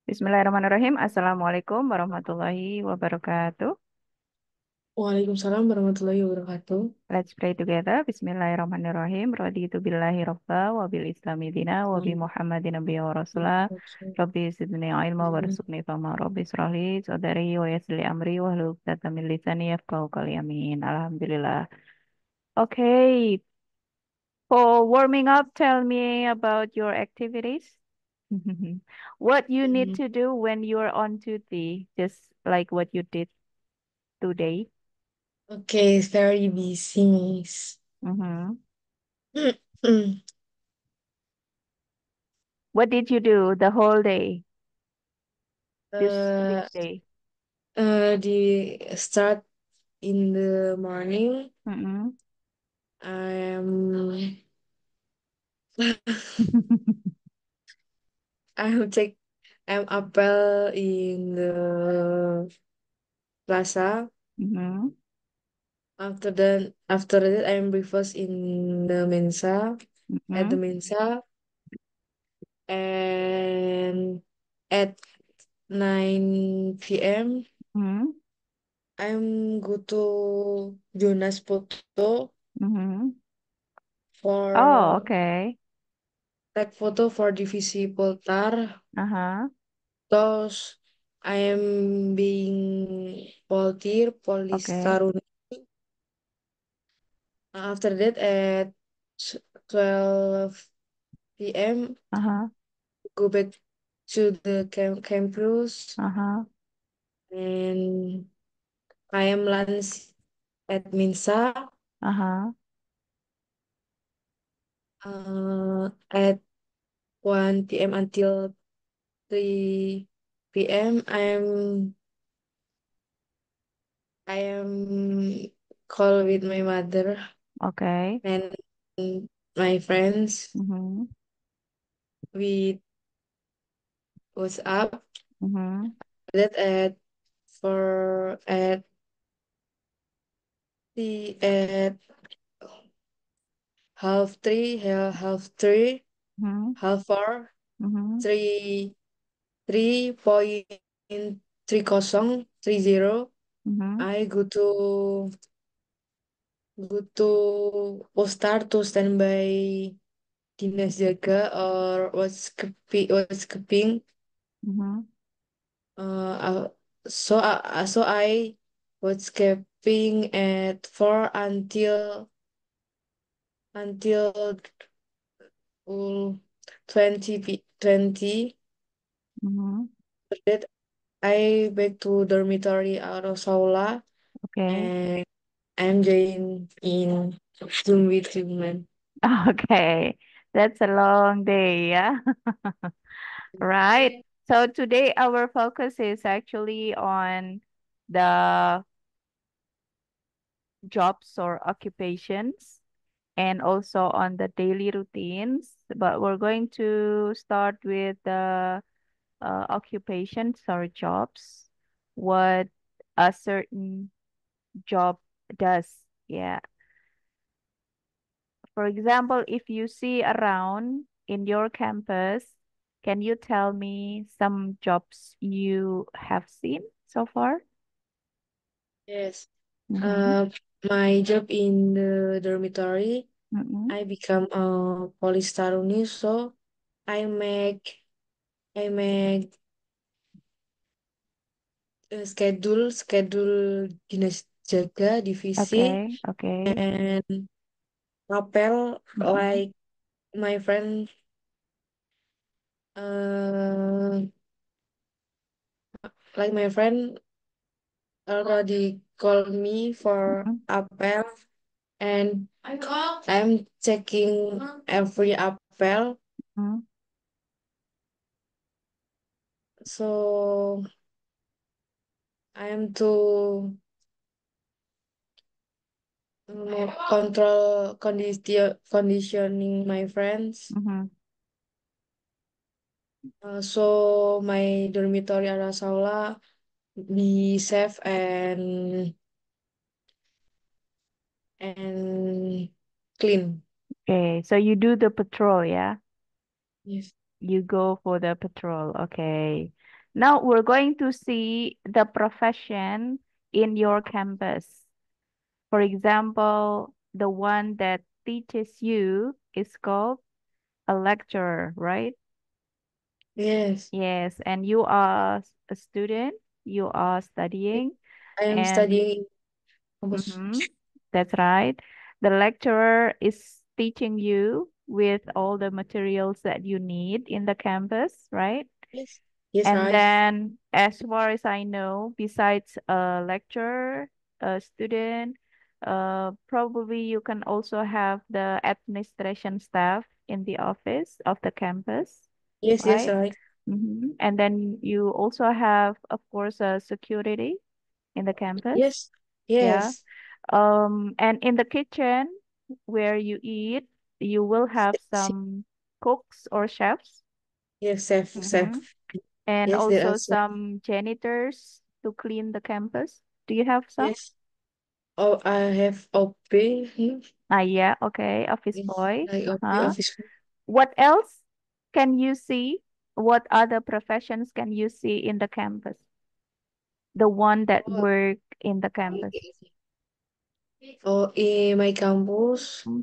Bismillahirrahmanirrahim. Assalamualaikum warahmatullahi wabarakatuh. Waalaikumsalam warahmatullahi wabarakatuh. Let's pray together. Bismillahirrahmanirrahim. Raditu billahi rabba wa bil islami dina wa bi Amin. muhammadin nabiyya wa rasula. Rabbi zidni ilma warzuqni fahma. Rabbi israhli sadri wa yassirli amri wa hlul 'uqdatam min lisani yafqahu qawli. Amin. Alhamdulillah. Okay, for warming up, tell me about your activities. What you need Mm, to do when you're on duty, just like what you did today. Okay, very busy, Miss. Mm-hmm. What did you do the whole day, this uh, weekday? the start in the morning. Mm-hmm. I'm I'm take I'm apple in the plaza. Mm-hmm. After that, I'm breakfast in the Mensa at the Mm-hmm. Mensa, and at 9 p.m. Mm-hmm. I'm go to Jonas Photo Mm-hmm. Oh, for okay. take photo for divisi Poltar. Uh-huh. Terus I am being volunteer Polis Okay. Taruna. After that at 12 p.m. Uh-huh. go back to the campus, Uh-huh. and I am lunch at Minsa Uh-huh. at 1 p.m. until 3 p.m. I am call with my mother Okay. and my friends Mm-hmm. with WhatsApp. Mm-hmm. That at at half 3, Mm-hmm. half 4, Mm-hmm. 3.30. Mm-hmm. I go to postar to standby dinas jaga or what's keeping. Mm-hmm. So I was keeping at 4 until 20. Mm-hmm. That I back to dormitory out of Saula, Okay. and I'm join in Zoom with human. Okay. That's a long day, yeah. Right. So today our focus is actually on the jobs or occupations and also on the daily routines. But we're going to start with the occupations or jobs, what a certain job does. Yeah. For example, if you see around in your campus, can you tell me some jobs you have seen so far? Yes. Mm-hmm. Uh, my job in the dormitory, Mm-hmm. I become a police taruni, so I make I make schedule dinas jaga divisi Okay. Okay. and rapel, Mm-hmm. my friend uh like my friend already called me for Mm-hmm. apel, and I'm checking every apel. Mm-hmm. So I am to control conditioning my friends. Mm-hmm. So my dormitory Arasaula be safe and clean. Okay. So you do the patrol, yeah? Yes. You go for the patrol. Okay. Now we're going to see the profession in your campus. For example, the one that teaches you is called a lecturer, right? Yes, Yes, and you are a student, you are studying, I am and studying campus. mhm, that's right. The lecturer is teaching you with all the materials that you need in the campus, right? Yes, yes, And right. then, as far as I know, besides a lecturer, a student, probably you can also have the administration staff in the office of the campus, Yes, yes, right? right. And then you also have, of course, a security in the campus. Yes, Yeah. yes, And in the kitchen where you eat, you will have yes, some cooks or chefs. yes, safe, Mm-hmm. safe. And Yes, there are also safe. some janitors to clean the campus. Do you have some? Yes. Oh, I have OP here. Ah, yeah, okay, office Yes, boy. like OP Uh-huh. office. What else can you see? What other professions can you see in the campus? The one that Oh, work in the campus. oh, in my campus, Mm,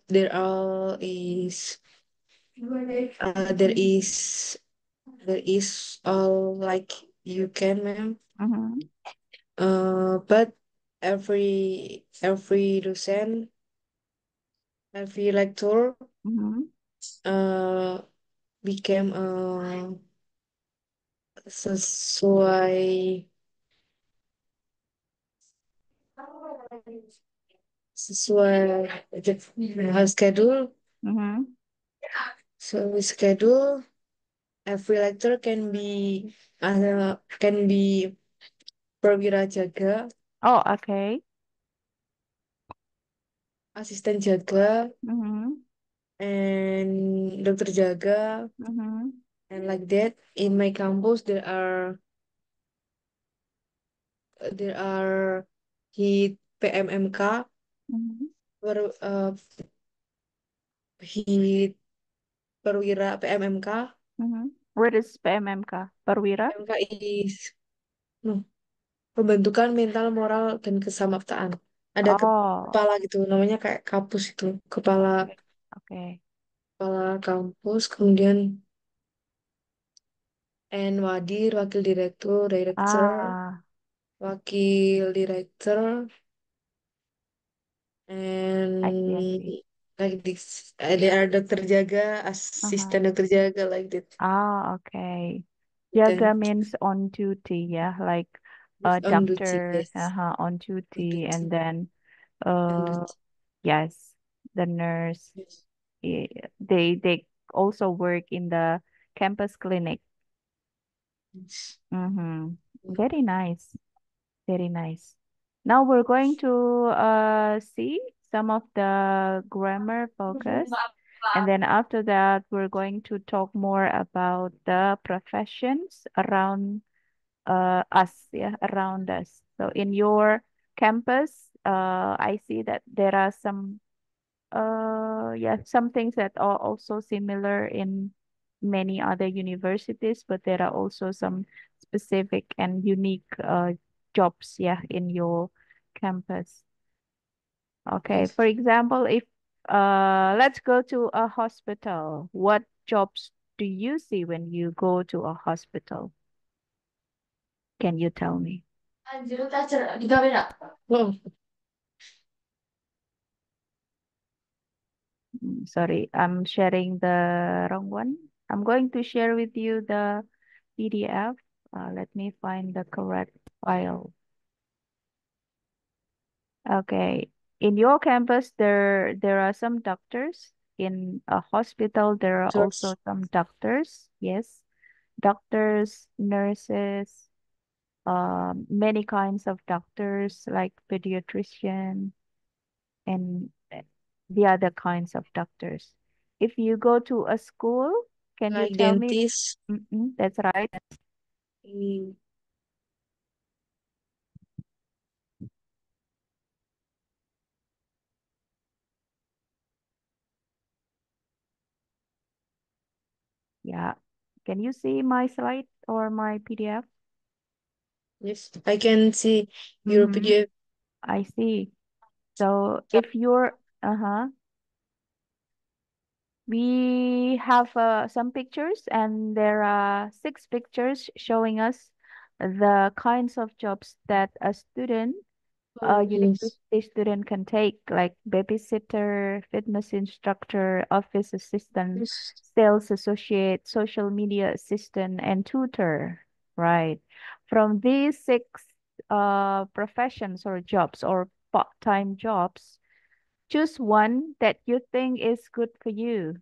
there are is there is all like you can, ma'am. mhm, But every docent, every lecturer, mhm, uh, became sesuai sesuai schedule. mhm. So we schedule every lecturer can be perwira jaga, Oh, okay. asisten jaga, Mhm, and dokter jaga, mhm, and like that. In my campus, there are hit PMMK, mhm, hit perwira PMMK. mhm. What is PMMK? Perwira? PMMK is no, pembentukan mental, moral, dan kesamaptaan. Ada Oh, kepala gitu, namanya kayak kapus itu, kepala okay. Okay. kepala kampus, kemudian and wadir, wakil direktur, director, Ah, wakil director, I see, I and see. like this, there are dokter jaga, Uh-huh. asisten dokter jaga, like that. Ah, okay. Jaga Then means on duty, yeah, like yes, a on duty, doctor, yes, on on duty, and duty, then on uh duty, yes, the nurse. yes, eh, they also work in the campus clinic. yes. Mm-hmm. Very nice. Very nice. Now we're going to see some of the grammar focus. And then after that, we're going to talk more about the professions around us, yeah, around us. So in your campus, I see that there are some, yeah, some things that are also similar in many other universities, but there are also some specific and unique jobs, yeah, in your campus. Okay, Yes. for example, if let's go to a hospital. What jobs do you see when you go to a hospital? Can you tell me? Oh, Sorry, I'm sharing the wrong one. I'm going to share with you the PDF. Let me find the correct file. Okay. In your campus, there are some doctors. In a hospital, there are also church, some doctors. Yes, doctors, nurses, many kinds of doctors like pediatrician and the other kinds of doctors. If you go to a school, can you like tell me? dentist. That's right. Mm, Yeah. Can you see my slide or my PDF? Yes, I can see your Mm-hmm. PDF. I see. So if you're, uh-huh, we have some pictures, and there are six pictures showing us the kinds of jobs that a student, a Oh, yes. university student can take, like babysitter, fitness instructor, office assistant, Yes. sales associate, social media assistant, and tutor. Right. From these six professions or jobs or part-time jobs, choose one that you think is good for you.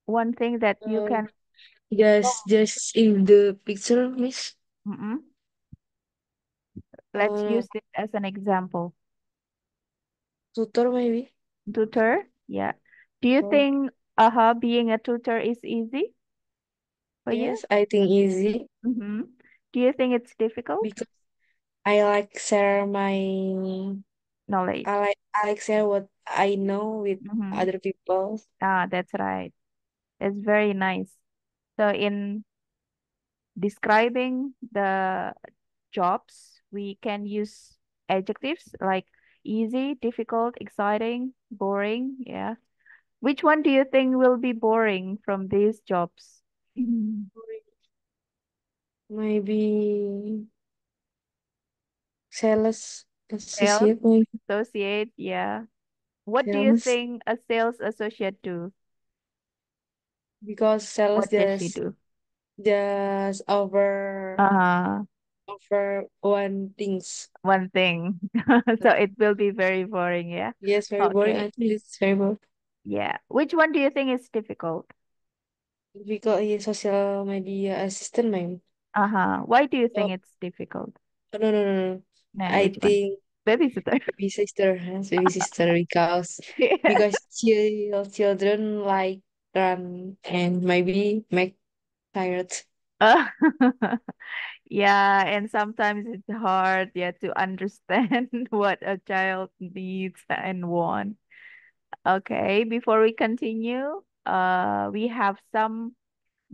One thing that you Uh, can. just in the picture, Miss. Mm-mm. Let's Uh, use it as an example. tutor maybe. Tutor. Yeah. Do you Oh, think being a tutor is easy for you? yes, I think easy Mm-hmm. Do you think it's difficult? because I like share my Knowledge. I like share what I know with Mm-hmm. other people. Ah, that's right. It's very nice. So in describing the jobs, we can use adjectives like easy, difficult, exciting, boring. Yeah. Which one do you think will be boring from these jobs? Mhm. Maybe sales Sales associate, maybe associate, yeah. What do you sales think a sales associate do? because sales What does she do? just Uh, over one things. one thing. So Uh, it will be very boring, yeah. yes, very boring. Okay. I think it's very boring Yeah. Which one do you think is difficult? because he's social media assistant, maybe. Uh-huh. Why do you Oh, think it's difficult? no, no, no, no. Nah, I which one? think Babysitter. baby sister, Yeah. because children like run and maybe make tired. Uh, yeah, and sometimes it's hard, yeah, to understand what a child needs and wants. Okay, before we continue, we have some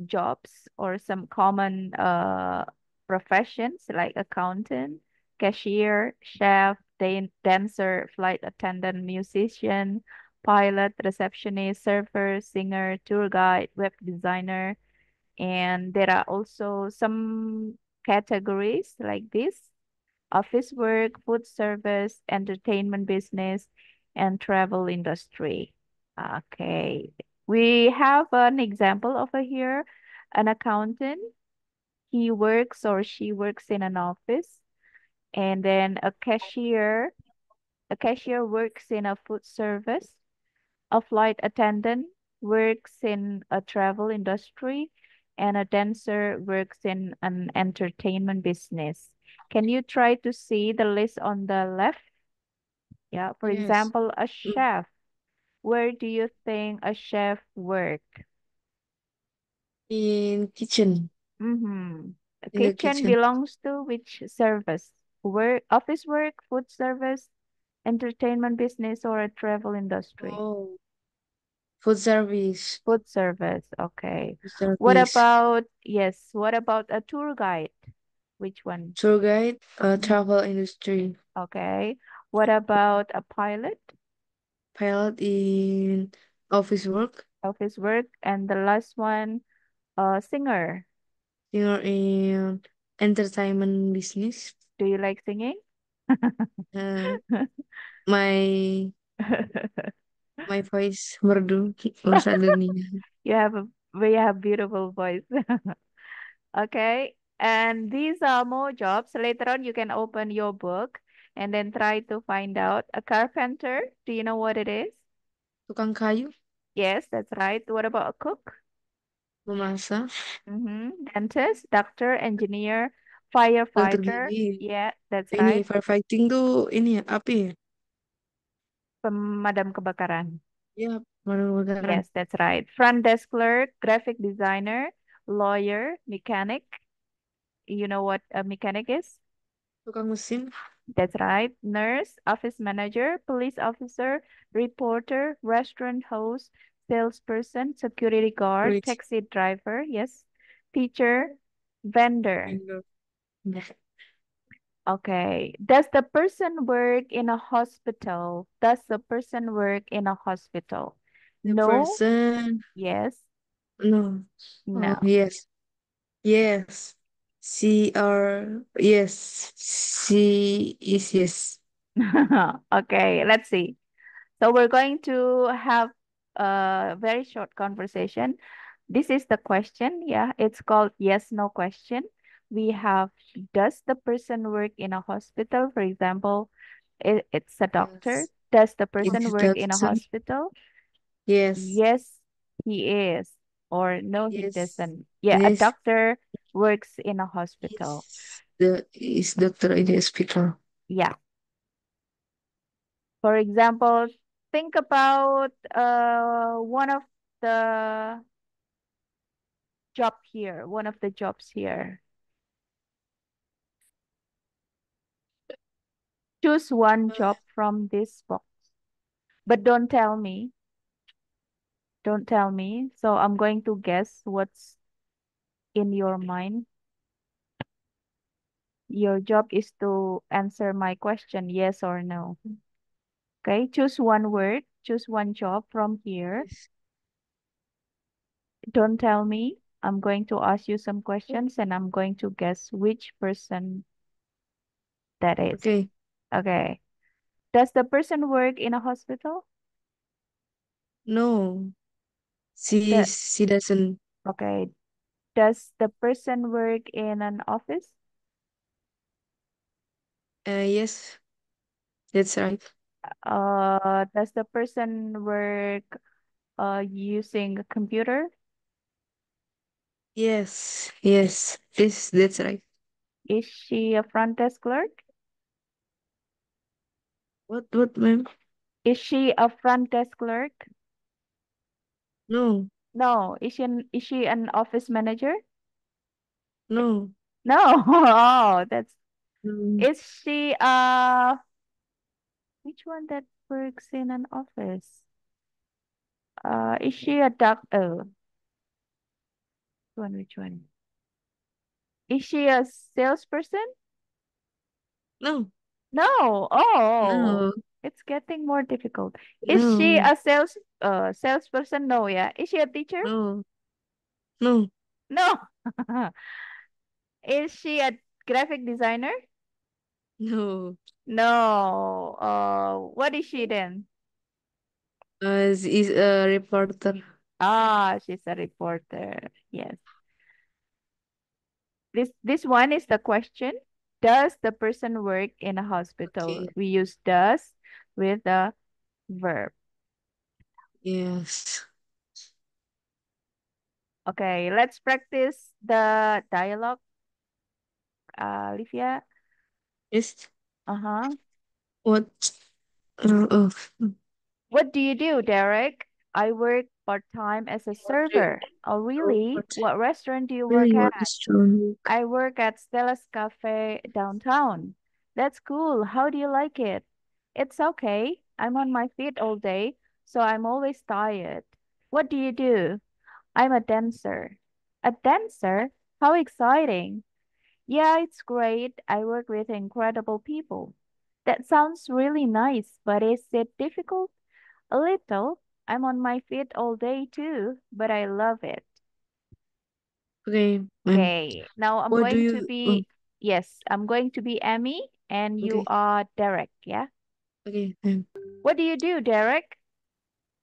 jobs or some common professions like accountant, cashier, chef, dancer, flight attendant, musician, pilot, receptionist, server, singer, tour guide, web designer, and there are also some categories like this: office work, food service, entertainment business, and travel industry. Okay. We have an example over here, an accountant. He works or she works in an office. And then a cashier works in a food service. A flight attendant works in a travel industry, and a dancer works in an entertainment business. Can you try to see the list on the left? Yeah, for Yes. example, a Mm. chef. Where do you think a chef work? In kitchen, Mm-hmm. A in the kitchen kitchen. belongs to which service? Work, office work, food service, entertainment business, or a travel industry? Oh, food service, Food service. Okay. food What service, about, yes, what about a tour guide? Which one? tour guide, Mhm. travel industry, Okay. What about a pilot? pilot in office work, Office work. And the last one, a singer. singer in entertainment business. Do you like singing? Uh, my my voice merdu bahasa dunia. You have a we have beautiful voice. Okay. And these are more jobs. Later on, you can open your book and then try to find out. A carpenter, do you know what it is? Tukang kayu, Yes, that's right. What about a cook? memasak, Dentist, doctor, engineer, dokter firefighter. gigi. Yeah, that's Ini right. firefighting tuh ini ya, api ya? Pemadam kebakaran. Ya, pemadam kebakaran. Yes, that's right. Front desk clerk, graphic designer, lawyer, mechanic. You know what a mechanic is? Tukang mesin, That's right. Nurse, office manager, police officer, reporter, restaurant host, salesperson, security guard, Great. taxi driver, yes, teacher, vendor. Window. Okay. Does the person work in a hospital? Does the person work in a hospital? The No, person. yes, No. no. Oh, yes. Yes. She are. Yes. She is yes. Okay, let's see. So we're going to have a very short conversation. This is the question. Yeah, it's called yes, no question. We have, does the person work in a hospital? For example, it's a doctor. Yes. Does the It's person the work in a doctor. hospital? Yes. Yes, he is. Or no, he Yes. doesn't. Yeah, a Yes. doctor works in a hospital. Is doctor in the hospital. Yeah. For example, think about one of the job here, one of the jobs here. Choose one Uh, job from this box, but don't tell me. Don't tell me. So I'm going to guess what's in your mind. Your job is to answer my question, yes or no. Okay, choose one word, choose one job from here. yes. Don't tell me. I'm going to ask you some questions and I'm going to guess which person that is. Okay. Okay. Does the person work in a hospital? No. The She doesn't. okay. Does the person work in an office? Yes. That's right. Does the person work using a computer? Yes. Yes. This. That's right. Is she a front desk clerk? What, ma'am? Is she a front desk clerk? No. No. Is she an office manager? No. No. Oh, that's Mm, is she which one that works in an office? Is she a doctor? Which one? Is she a salesperson? no. No. Oh, No. it's getting more difficult. Is she No. a salesperson? No, yeah. Is she a teacher? No. No. No. Is she a graphic designer? No. No. What is she then? She is a reporter. Ah, she's a reporter. Yes. This one is the question. Does the person work in a hospital? Okay. We use does with the verb. Yes. Okay, let's practice the dialogue, Olivia. Yes. Uh-huh. What? Oh. What do you do, Derek? I work part-time as a What do you server. Oh, know? really? What? What restaurant do you work Really? at? What is wrong? I work at Stella's Cafe downtown. That's cool. How do you like it? It's okay. I'm on my feet all day, so I'm always tired. What do you do? I'm a dancer. A dancer? How exciting. Yeah, it's great. I work with incredible people. That sounds really nice, but is it difficult? A little. I'm on my feet all day too, but I love it. Okay, ma'am. Okay, now I'm What do going to you? be, yes, I'm going to be Emmy and you Okay. are Derek, yeah? Okay, ma'am. What do you do, Derek?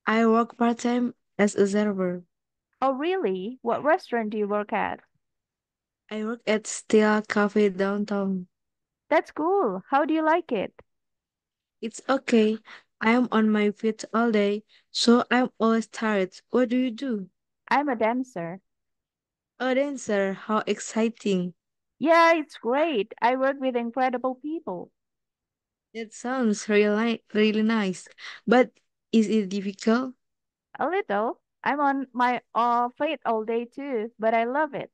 I work part time as a server. Oh, really? What restaurant do you work at? I work at Stella Cafe downtown. That's cool. How do you like it? It's okay. I am on my feet all day, so I'm always tired. What do you do? I'm a dancer. A dancer. How exciting. Yeah, it's great. I work with incredible people. That sounds really nice. But is it difficult? A little. I'm on my feet all day too, but I love it,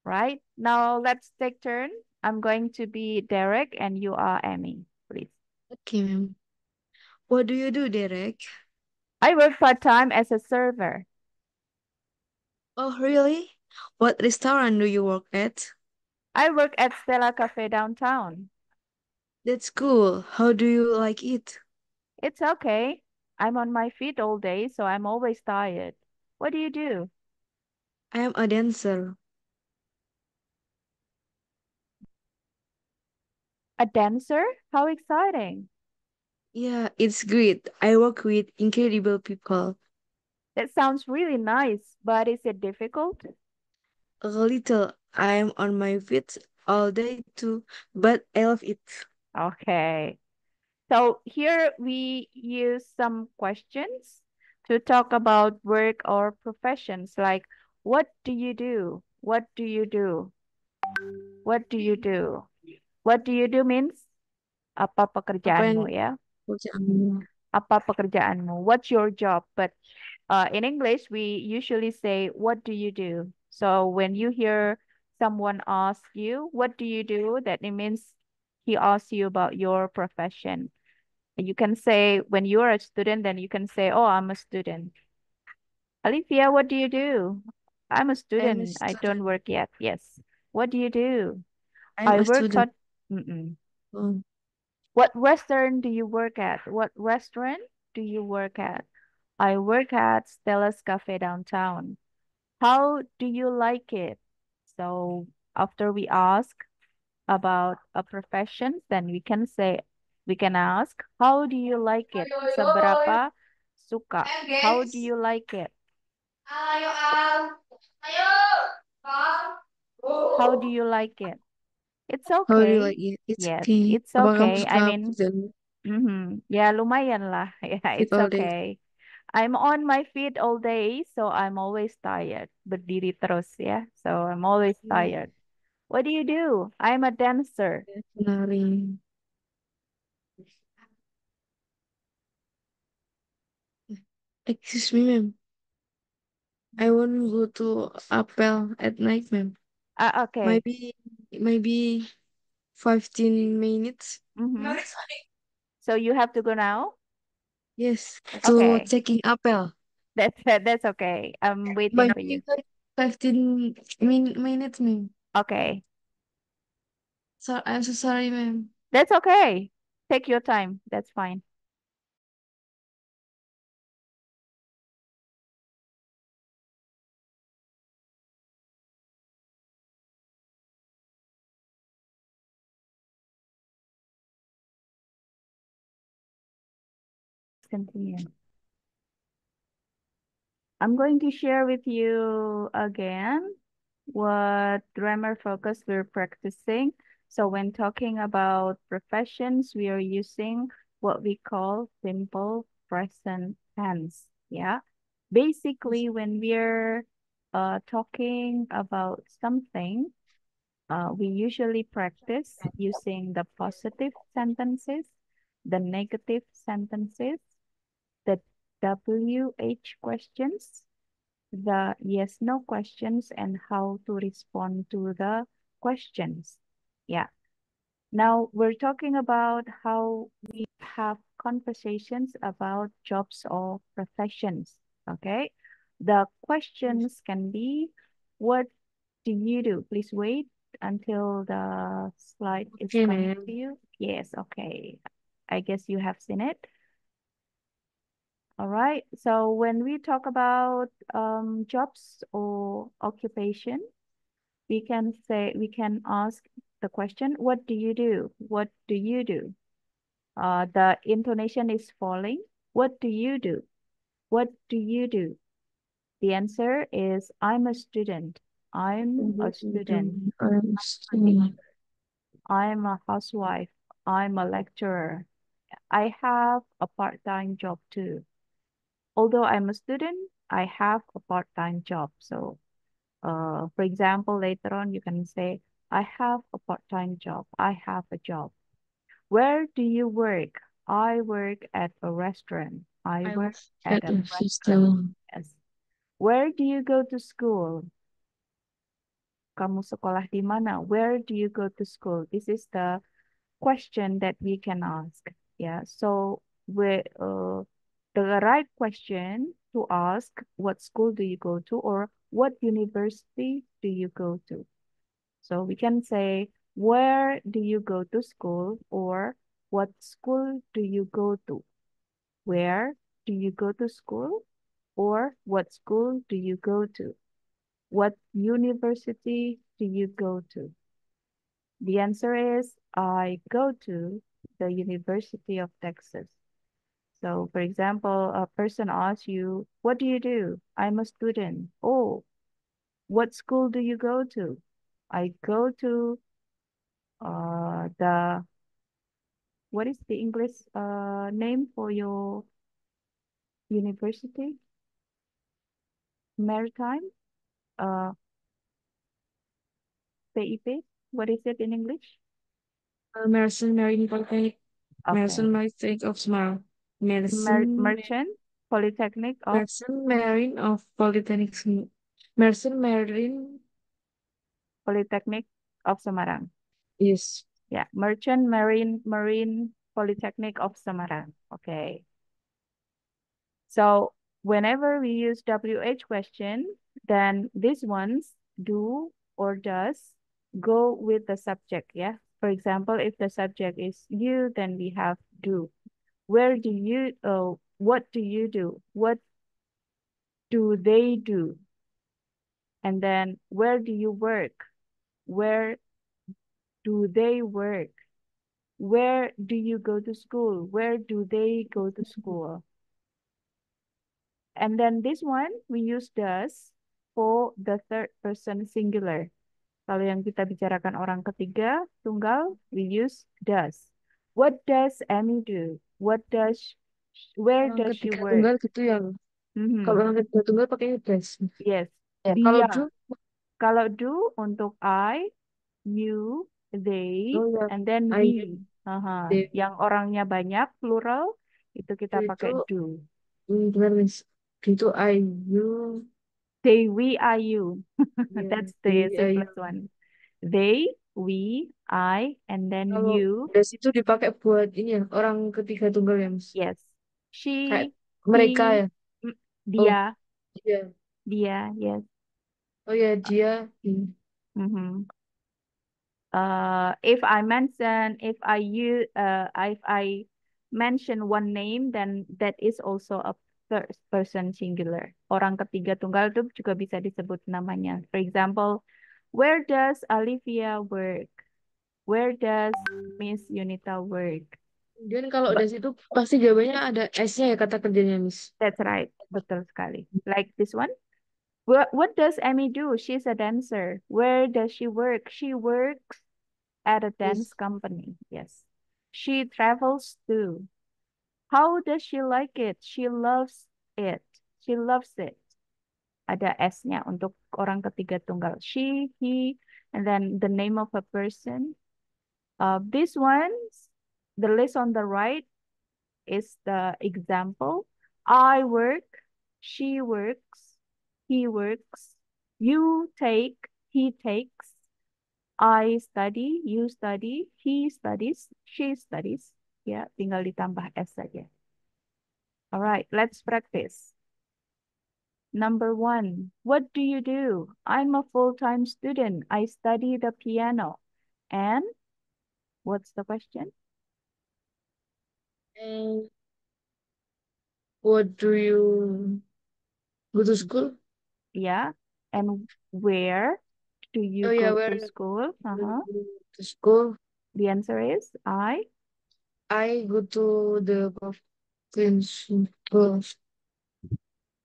right? Now let's take turn. I'm going to be Derek and you are Emmy, please. Okay, ma'am. What do you do, Derek? I work part-time as a server. Oh, really? What restaurant do you work at? I work at Stella Cafe downtown. That's cool. How do you like it? It's okay. I'm on my feet all day, so I'm always tired. What do you do? I am a dancer. A dancer? How exciting. Yeah, it's great. I work with incredible people. That sounds really nice, but is it difficult? A little. I am on my feet all day too, but I love it. Okay. So here we use some questions to talk about work or professions like what do you do? What do you do? What do you do? What do you do means apa Apa yang pekerjaanmu ya? kerjaanmu? Apa pekerjaanmu? What's your job? But in English we usually say what do you do? So when you hear someone ask you what do you do, that it means he asks you about your profession. You can say when you are a student, then you can say, "Oh, I'm a student." Olivia, what do you do? I'm a I'm a student. I don't student. work yet. Yes. What do you do? I'm I a work student. part. Mm-mm. Oh, What restaurant do you work at? What restaurant do you work at? I work at Stella's Cafe downtown. How do you like it? So after we ask about a profession, then we can ask, how do you like it? Seberapa suka? How do you like it? ayo Al, ayo Al. How do you like it? It's How do you okay. like it? It's Yes, okay. it's Apa kamu okay. I suka mean, pekerjaan ya lumayan lah. Yeah, fit it's all day? okay. I'm on my feet all day, so I'm always tired. Berdiri terus ya, so I'm always Iya, tired. What do you do? I'm a dancer. nari. Excuse me, ma'am. I want to go to Apple at night, ma'am. Okay. Maybe 15 minutes. No, Mm-hmm. it's fine. So you have to go now? Yes, to Okay. checking Apple. That's okay. I'm waiting for Maybe you. 15 minutes, ma'am. Okay. So I'm so sorry, ma'am. That's okay. Take your time. That's fine. Continue. I'm going to share with you again what grammar focus we're practicing. So when talking about professions, we are using what we call simple present tense. Yeah. Basically, when we're talking about something, we usually practice using the positive sentences, the negative sentences, the WH questions, the yes no questions, and how to respond to the questions. Yeah. Now we're talking about how we have conversations about jobs or professions. Okay. The questions can be, what do you do? Please wait until the slide is Okay, coming to ma'am. you. Yes, okay. I guess you have seen it. All right. So when we talk about jobs or occupation, we can ask the question, what do you do? What do you do? The intonation is falling. What do you do? What do you do? The answer is, I'm a student. I'm a student. I'm a housewife. I'm a lecturer. I have a part-time job too. Although I'm a student, I have a part-time job. So, for example, later on, you can say, I have a part-time job. I have a job. Where do you work? I work at a restaurant. I I work was at at a a restaurant. system. Yes. Where do you go to school? Kamu sekolah di mana? Where do you go to school? This is the question that we can ask. Yeah. So we The right question to ask, what school do you go to, or what university do you go to? So we can say, where do you go to school, or what school do you go to? Where do you go to school, or what school do you go to? What university do you go to? The answer is I go to the University of Texas. So, for example, a person asks you, what do you do? I'm a student. Oh, what school do you go to? I go to the, what is the English name for your university? Maritime? Uh, PIP? What is it in English? Merson Marine Polytechnic, Okay. Merson Polytechnic of Smile, Merson, Merchant Polytechnic of Merson Marine of Polytechnic, Merson Marine, Polytechnic of Semarang. yes. Yeah, Merchant Marine Polytechnic of Semarang. Okay. So whenever we use WH question, then these ones do or does go with the subject. Yeah. For example, if the subject is you, then we have do. Where do you, what do you do? What do they do? And then where do you work? Where do they work? Where do you go to school? Where do they go to school? And then this one, we use does for the third person singular. Kalau yang kita bicarakan orang ketiga, tunggal, we use does. What does Amy do? Where Orang does she ketiga work? tunggal gitu yang, kalau Mhm. orang ketiga tunggal pakainya das. Yes, Ya, kalau dia. do, Kalau do untuk I, you, they, oh ya, and then I, we. Aha. they, Yang orangnya banyak, plural, itu kita itu, pakai do. gimana nih? Itu I, you, They, we, I, you. ya, That's the they, I, simplest one. They, we, I, and then kalau you. das itu dipakai buat ini ya, orang ketiga tunggal ya, Mas. Yes. Kayak She, mereka he, ya. Oh, dia, iya. dia, yes. Oh ya, dia. Mhm. If I mention one name, then that is also a first person singular. Orang ketiga tunggal itu juga bisa disebut namanya. For example, where does Olivia work? Where does Miss Yunita work? Dan kalau But das itu pasti jawabannya ada S-nya ya kata kerjanya, Miss. that's right, betul sekali. Like this one. What does Amy do? She's a dancer. Where does she work? She works at a Yes. dance company. Yes. She travels too. How does she like it? She loves it. She loves it. Ada S-nya untuk orang ketiga tunggal. She, he, and then the name of a person. This one, the list on the right is the example. I work, she works, he works, you take, he takes, I study, you study, he studies, she studies. Ya, tinggal ditambah S saja. Alright, let's practice. Number one, what do you do? I'm a full-time student. I study the piano. And what's the question? And what do you go to school? Yeah. And where do you Oh yeah, go where to school? do you Uh-huh. go to school? The answer is I go to the principal.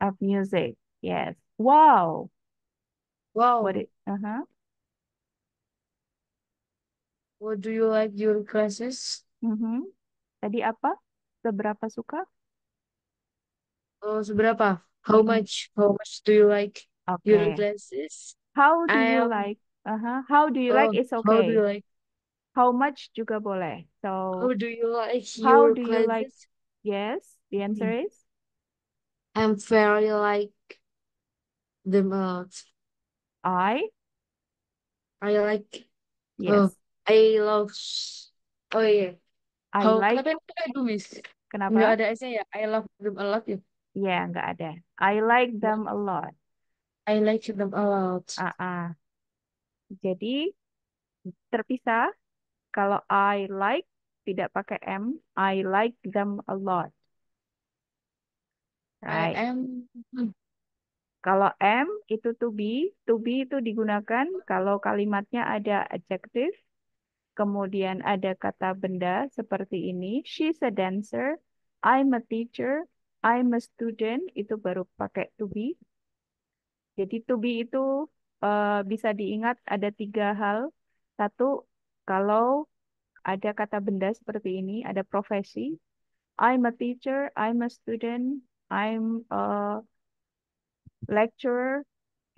of music. Yes. Wow. What Wow, it uh-huh. what do you like your classes? Mm-hmm. Tadi apa? Seberapa suka? Oh, seberapa? How Mm-mm. much? How much do you like your Okay. classes? How do I you am. like? Uh-huh. How do you like Oh, is how do you okay. like? How much juga boleh. So, How do you like how your do you like? classes? Yes, the answer is I'm very like them a lot. I. I like. Oh, Yes, I love. Oh yeah. I How like. kenapa yang I do miss? Nggak Kenapa? ada S-nya ya. I love them a lot ya. Ya, nggak ada. I like them Nggak. a lot. I like them a lot. Ah, ah. Jadi terpisah. Kalau I like tidak pakai M. I like them a lot. I Right. am. Kalau M itu to be itu digunakan kalau kalimatnya ada adjective, kemudian ada kata benda seperti ini. She's a dancer, I'm a teacher, I'm a student, itu baru pakai to be. Jadi to be itu bisa diingat ada tiga hal. Satu, kalau ada kata benda seperti ini, ada profesi. I'm a teacher, I'm a student, I'm a lecturer,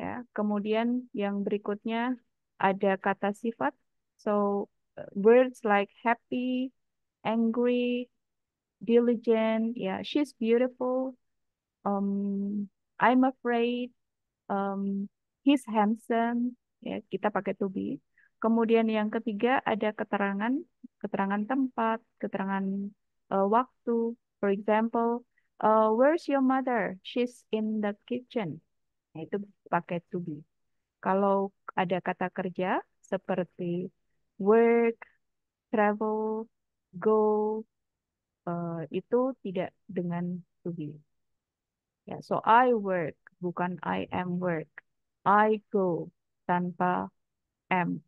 ya. Kemudian yang berikutnya ada kata sifat. So words like happy, angry, diligent, ya. She's beautiful. I'm afraid. Um, he's handsome. Ya, kita pakai to be. Kemudian yang ketiga ada keterangan, keterangan tempat, keterangan waktu. For example, where's your mother? She's in the kitchen. Nah, itu pakai to be. Kalau ada kata kerja seperti work, travel, go, itu tidak dengan to be. Ya, so I work, bukan I am work. I go tanpa am,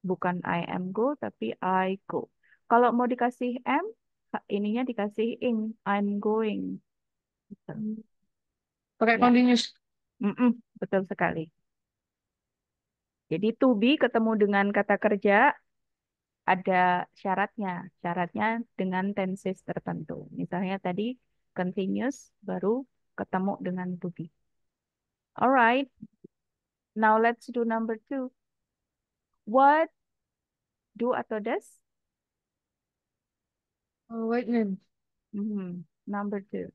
bukan I am go tapi I go. Kalau mau dikasih am, ininya dikasih ing, I'm going. Gitu. Pakai Ya, continuous. mm-mm, betul sekali. Jadi to be ketemu dengan kata kerja ada syaratnya. Syaratnya dengan tenses tertentu. Misalnya tadi continuous baru ketemu dengan to be. Alright, now let's do number two. What do atau does? Oh, wait, name. Number two.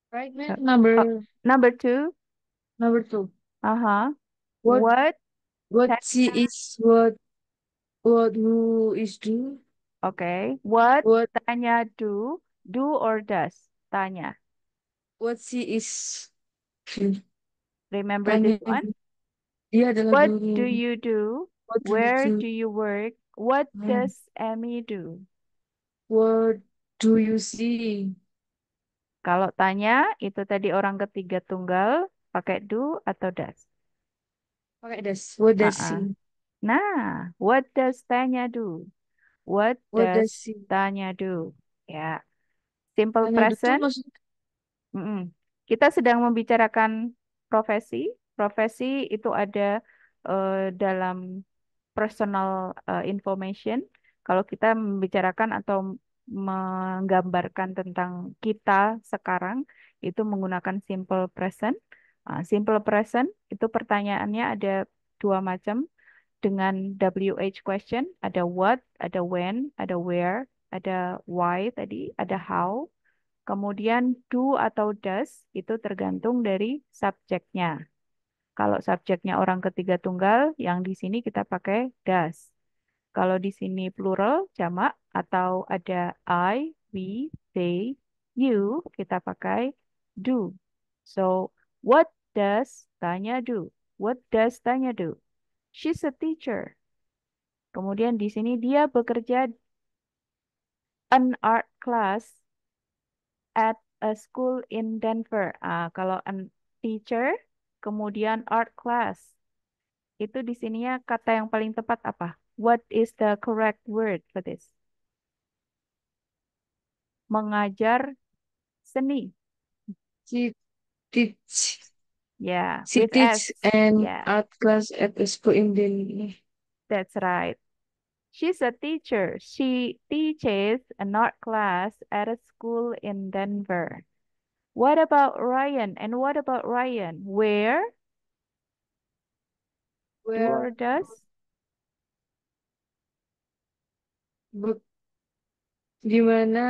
Right, man. Uh, uh, Number number two. number two. Uh-huh. What What? what ta- she is what who is do? Okay. What? What Tanya do. Do or does? Tanya. what she is. Remember this Tanya one? dia adalah What do guru. you do? What do you Where do? do you work? What Hmm. does Amy do? What do you see? Kalau tanya, itu tadi orang ketiga tunggal, pakai do atau does? Pakai das. What does Ah, she? Nah, what does Tanya do? What What does does she? Tanya do? Ya, simple Tanya itu present. maksud. Mm-mm. Kita sedang membicarakan profesi. Profesi itu ada dalam personal information. Kalau kita membicarakan atau menggambarkan tentang kita sekarang, itu menggunakan simple present. Simple present itu pertanyaannya ada dua macam dengan WH question, ada what, ada when, ada where, ada why tadi, ada how. Kemudian do atau does itu tergantung dari subjeknya. Kalau subjeknya orang ketiga tunggal, yang di sini kita pakai does. Kalau di sini plural, jamak, atau ada I, we, they, you, kita pakai do. So, what does Tanya do? What does Tanya do? She's a teacher. Kemudian di sini dia bekerja an art class at a school in Denver. Kalau an teacher, kemudian art class. Itu di sininya kata yang paling tepat apa? What is the correct word for this? Mengajar seni. She teach Yeah, she with teach S. an Yeah, art class at the school in Delhi. that's right. She's a teacher. She teaches an art class at a school in Denver. What about Ryan? And what about Ryan? Where? Do or Where does? book di mana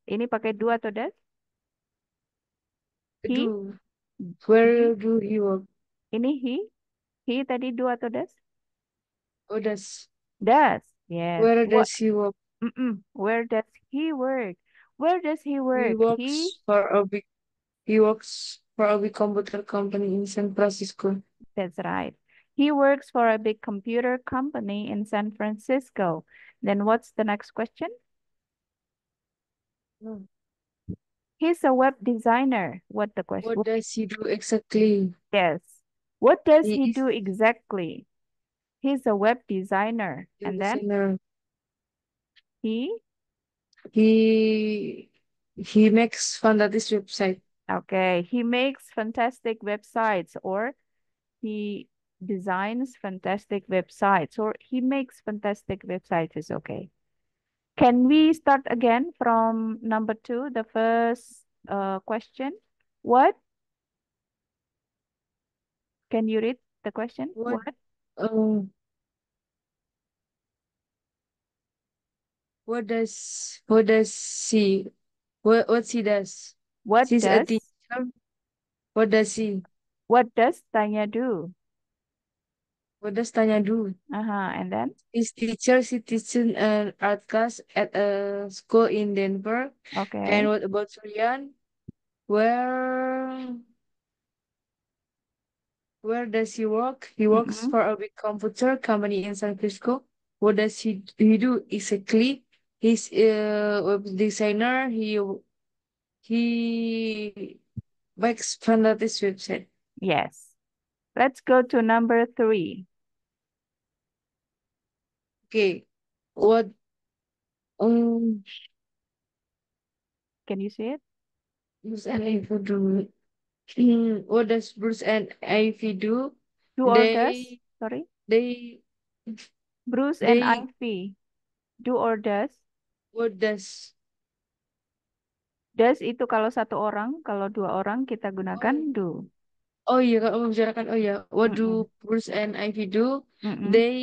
Ini pakai do atau does? He? do He? where do you work? Ini he? He tadi do atau does? Oh, does Does. Yes. where What? does he work? Where does he work? Where does he He work? He, works for a big he works for a big computer company in San Francisco. that's right. He works for a big computer company in San Francisco. Then what's the next question? Hmm. He's a web designer. What the question? What does he do exactly? Yes. What does He he is do exactly? He's a web designer. a And then designer. he, He makes fantastic website. okay, he makes fantastic websites or he designs fantastic websites or he makes fantastic websites is okay. Can we start again from number two, the first question? What? Can you read the question? What What? um what does she what she does? What She's a does teacher. What does she? what does Tanya do? What does Tanya do? And then His teacher, she teaches an art class at a school in Denver. And okay. what about Suryan? Where where does he work? He works Mm-mm. for a big computer company in San Francisco. What does he do exactly? He's a web designer. He makes fantastic website. Yes. Let's go to number three. Okay. What um Can you see it? Bruce and Ivy do? What does Bruce and Ivy do? Do or does? They Sorry. they Bruce and they Ivy. Do or does? what does Does itu kalau satu orang, kalau dua orang kita gunakan oh do. oh iya kalau membicarakan oh ya what do Mm-mm. Bruce and Ivy do? Mm-mm. They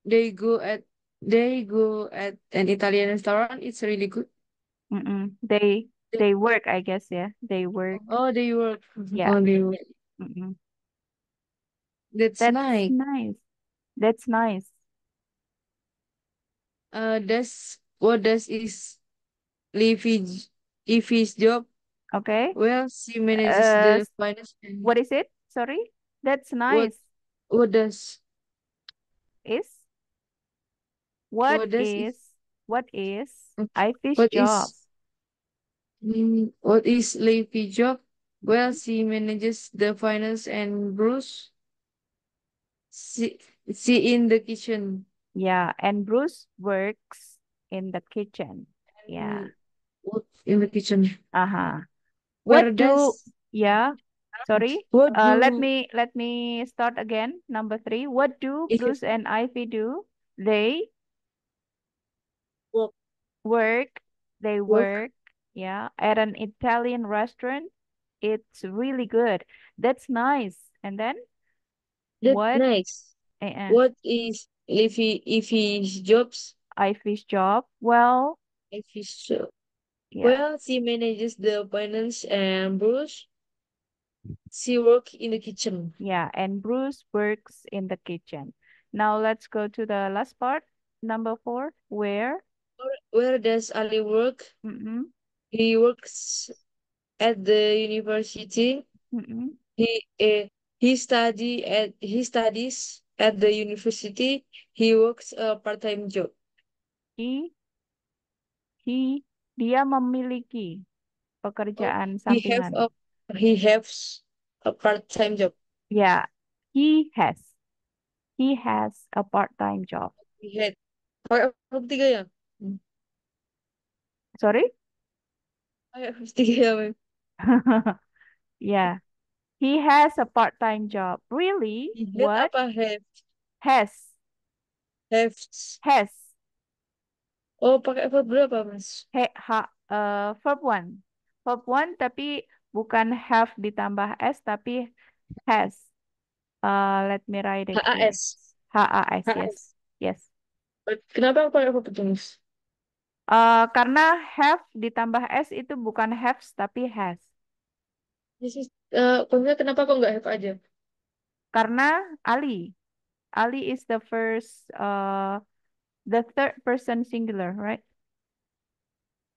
they go at they go at an Italian restaurant. It's really good. Mm-mm. They, They work, I guess, yeah. They work. oh, they work. Yeah. Oh, they work. Mm-mm. That's That's nice. nice. That's nice. Does what does is Leafy's job? Okay. Well, she manages Uh, the finance and what is it? Sorry. That's what nice. what does Is what what does is is what is Ivy's what job? what is Leafy's job? Well, she manages the finance and Bruce. She she in the kitchen. Yeah, and Bruce works in the kitchen. Yeah. And what in the kitchen? Uh-huh. Where What do does yeah, sorry. what do Let me start again. Number three. What do if Bruce and Ivy do? They work work. They work? work, yeah, at an Italian restaurant. It's really good. That's nice. And then That's what? nice. Uh, What is if his jobs? Ivy's job? Well, If his job. yeah, Well, she manages the finance and Bruce. She work in the kitchen. yeah. And Bruce works in the kitchen. Now let's go to the last part. Number four. Where? Where does Ali work? Mm-mm, He works at the university. mm-mm. He he studies at the university. He works a part-time job. He, he, dia memiliki Oh, pekerjaan he have sampingan. He has a part-time job. Yeah, he has. He has a part-time job. He had. Pakai verb tiga ya? Hmm. Sorry? Pakai verb tiga ya, Mem? Yeah, he has a part-time job. Really? He had What? apa have? Has. Has. Has. Oh, pakai verb berapa, Mas? Verb one. Verb one tapi bukan have ditambah s tapi has. Let me write it here. HAS. HAS, yes. HAS. Yes. Kenapa aku pakai verb itu, Mas? Karena have ditambah s itu bukan haves tapi has. Yes, yes. Maksudnya kenapa kok nggak have aja? Karena Ali. Ali is the third person singular, right?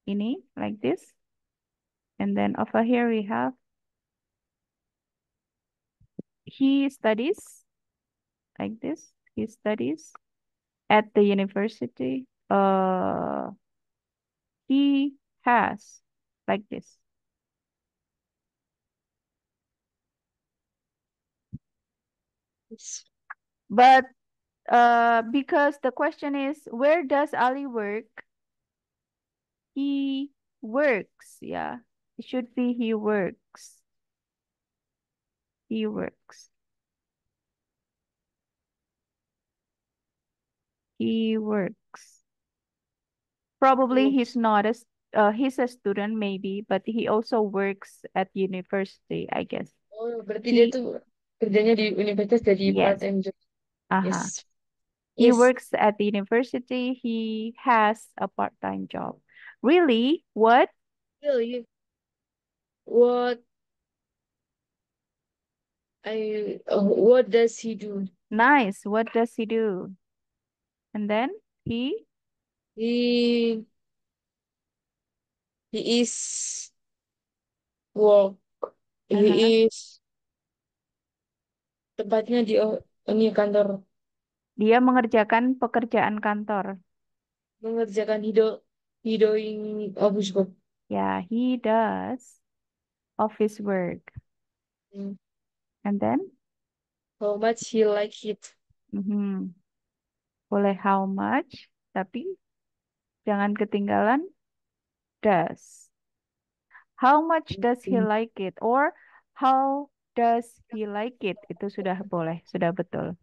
Ini like this. And then over here we have he studies like this. He studies at the university. He has like this. Yes. But because the question is, where does Ali work? He works. Yeah, it should be he works. He works. He works. Probably Oh, he's not he's a student maybe, but he also works at university, I guess. oh, berarti dia He tuh kerjanya di universitas jadi yes. part-time job. Yes. Uh-huh. He Yes. works at the university. He has a part-time job. Really? What? Really? What what does he do? Nice. What does he do? And then he He he is work. uh-huh. He is tempatnya di ini kantor Dia mengerjakan pekerjaan kantor. mengerjakan he doing office work. Yeah, he does office work. Hmm. And then How much he like it. mhm, boleh how much, tapi jangan ketinggalan does. How much does he Hmm. like it? Or how does he like it? Itu sudah boleh, sudah betul.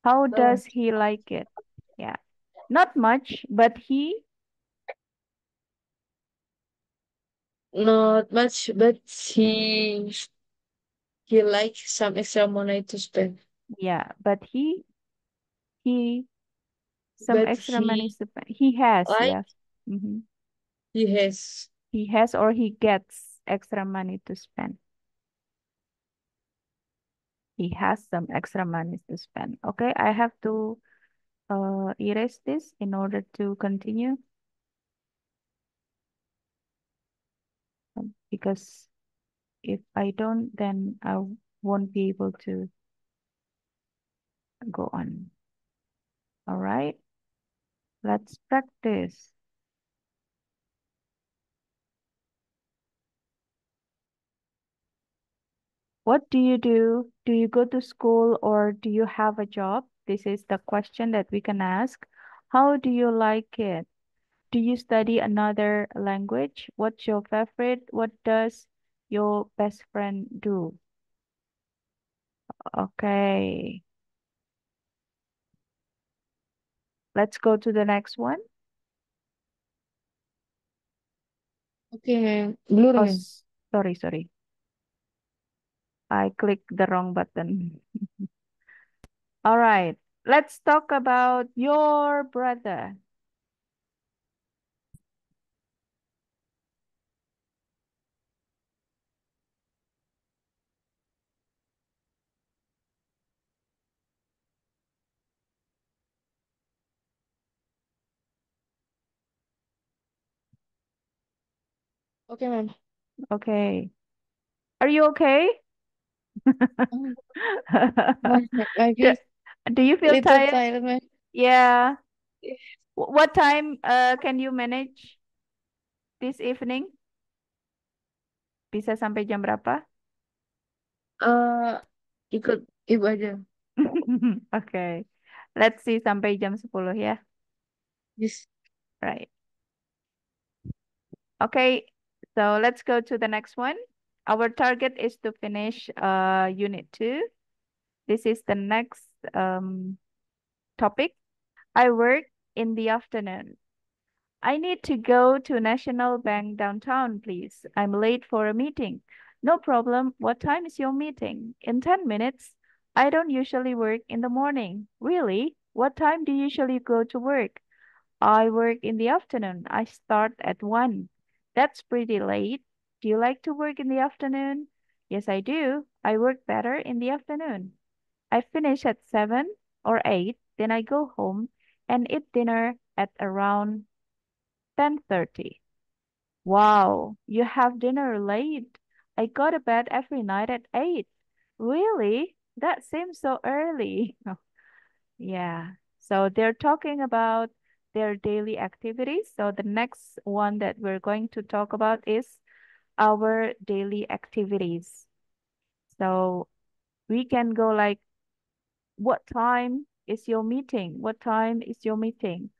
How Oh, does he like it? Yeah, not much, but not much, but he like some extra money to spend. yeah, but he some But extra money to spend. He has, like yeah. Hmm. he has. He has or he gets extra money to spend. He has some extra money to spend. Okay, I have to erase this in order to continue because if I don't, then I won't be able to go on. All right, let's practice. What do you do? Do you go to school or do you have a job? This is the question that we can ask. How do you like it? Do you study another language? What's your favorite? What does your best friend do? Okay, let's go to the next one. Okay, blur Oh, man. sorry, sorry. I clicked the wrong button. All right, let's talk about your brother. Okay, man. Okay, are you okay? I Do, feel do you feel little tired? tired, man. Yeah. What time can you manage this evening? Bisa sampai jam berapa? Eh, ikut ibu aja. Oke. Let's see sampai jam 10 ya. Yes. Right. Okay. So let's go to the next one. Our target is to finish unit 2. This is the next um, topic. I work in the afternoon. I need to go to National Bank downtown, please. I'm late for a meeting. No problem. What time is your meeting? In 10 minutes. I don't usually work in the morning. Really? What time do you usually go to work? I work in the afternoon. I start at 1. That's pretty late. Do you like to work in the afternoon? Yes, I do. I work better in the afternoon. I finish at 7 or 8, then I go home and eat dinner at around 10:30. Wow, you have dinner late. I go to bed every night at 8. Really? That seems so early. Yeah. So they're talking about their daily activities. So the next one that we're going to talk about is our daily activities. So we can go like, what time is your meeting? What time is your meeting?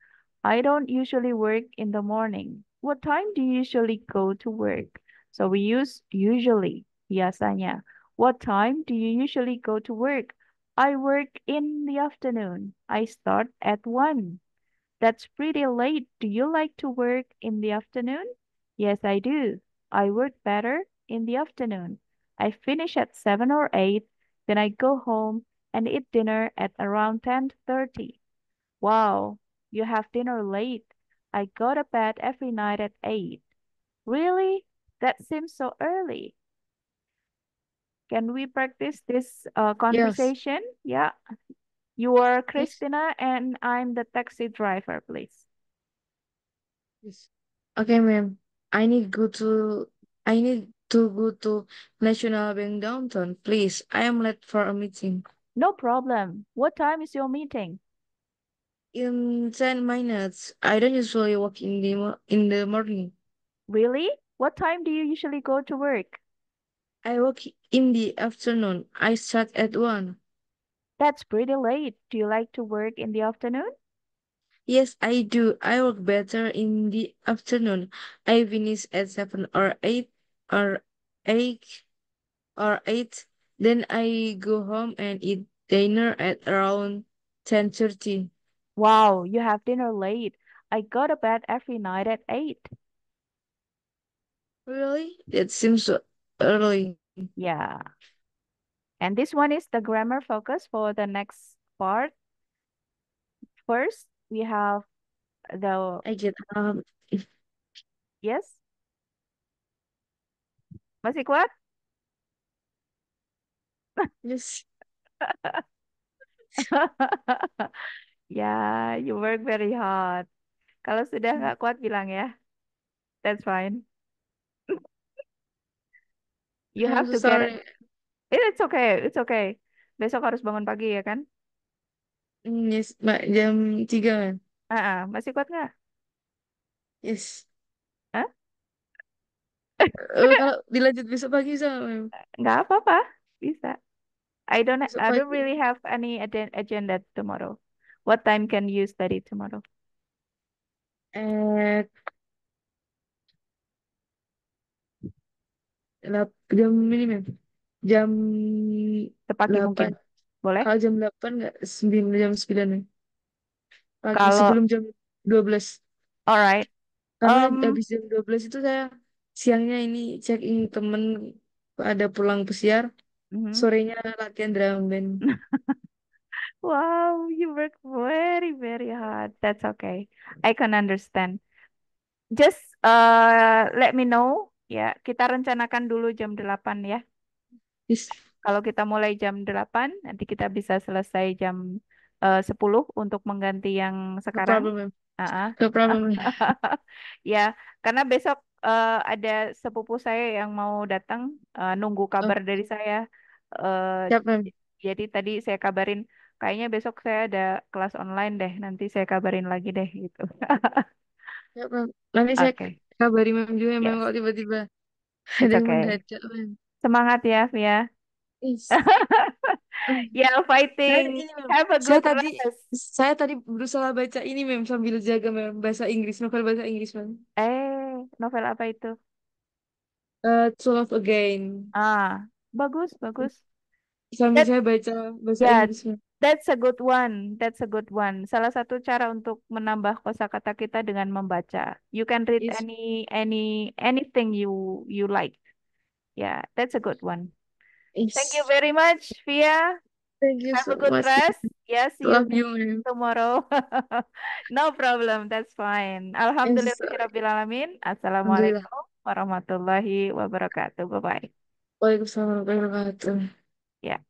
I don't usually work in the morning. What time do you usually go to work? So we use usually, biasanya. What time do you usually go to work? I work in the afternoon. I start at 1. That's pretty late. Do you like to work in the afternoon? Yes, I do. I work better in the afternoon. I finish at 7 or 8, then I go home and eat dinner at around 10:30. Wow, you have dinner late. I go to bed every night at 8. Really? That seems so early. Can we practice this Yes. conversation? Yeah. You are Yes. Christina and I'm the taxi driver, please. Yes. Okay, ma'am. I need go to I need to go to National Bank downtown, please. I am late for a meeting. No problem. What time is your meeting? In 10 minutes. I don't usually work in the in the morning. Really? What time do you usually go to work? I work in the afternoon. I start at 1. That's pretty late. Do you like to work in the afternoon? Yes, I do. I work better in the afternoon. I finish at 7 or 8 or 8 or 8. Then I go home and eat dinner at around 10:30. Wow, you have dinner late. I go to bed every night at 8. Really? That seems so early. Yeah. And this one is the grammar focus for the next part. First, we have the I get yes. Masih kuat? yes. Ya, you work very hard. Kalau sudah nggak kuat bilang ya. That's fine. You I'm have so to get it. sorry. It's okay. It's okay. Besok harus bangun pagi ya kan? Yes, Mbak, jam 3 kan? Masih kuat nggak? Yes. Hah? Kalau dilanjut besok pagi sama Mem. Nggak apa-apa. Bisa. Besok I don't pagi. really have any agenda tomorrow. What time can you study tomorrow? Eh, jam ini Mem. Jam Sepagi mungkin. 8. Boleh? Kalau jam 8 nggak 9 jam 9 Mem. Pagi Kalau sebelum jam 12. alright. Karena Um, habis jam 12 itu saya siangnya ini check in temen ada pulang pesiar, mhm. sorenya latihan drum band. Wow, you work very, very hard. That's okay. I can understand. Just let me know. Ya, kita rencanakan dulu jam 8 ya. Yes, Kalau kita mulai jam 8, nanti kita bisa selesai jam 10 untuk mengganti yang no sekarang. problem, ma'am. Ah, ah. No problem, ma'am. Ya, karena besok ada sepupu saya yang mau datang nunggu Oh, kabar dari saya. Eh, siap, ma'am. jadi tadi saya kabarin, kayaknya besok saya ada kelas online deh. Nanti saya kabarin lagi deh gitu. Siap, ma'am. Nanti saya Oke, kabari ma'am juga, ma'am, yes. kalau tiba-tiba. It's Ada yang okay. mendadak, Mem. Semangat ya, Via. Is. Yeah, Saya fighting. ini, Mem. Have a Saya good tadi rest. saya tadi berusaha baca ini, Mem, sambil jaga, Mem, bahasa Inggris, novel bahasa Inggris, Mem. Novel apa itu? To Love Again. Ah, bagus, bagus. Sambil That, saya baca bahasa yeah, Inggris, Mem. that's a good one. That's a good one. Salah satu cara untuk menambah kosakata kita dengan membaca. You can read Is anything you like. Yeah, that's a good one. Thank you is. very much, Via. Thank you Have so a good much. rest. Yeah, see you Love again you, Mem. tomorrow. No problem, that's fine. Is Alhamdulillahirrahmanirrahim. Alhamdulillah. Assalamualaikum warahmatullahi wabarakatuh. Bye-bye. Waalaikumsalam warahmatullahi wabarakatuh. Ya.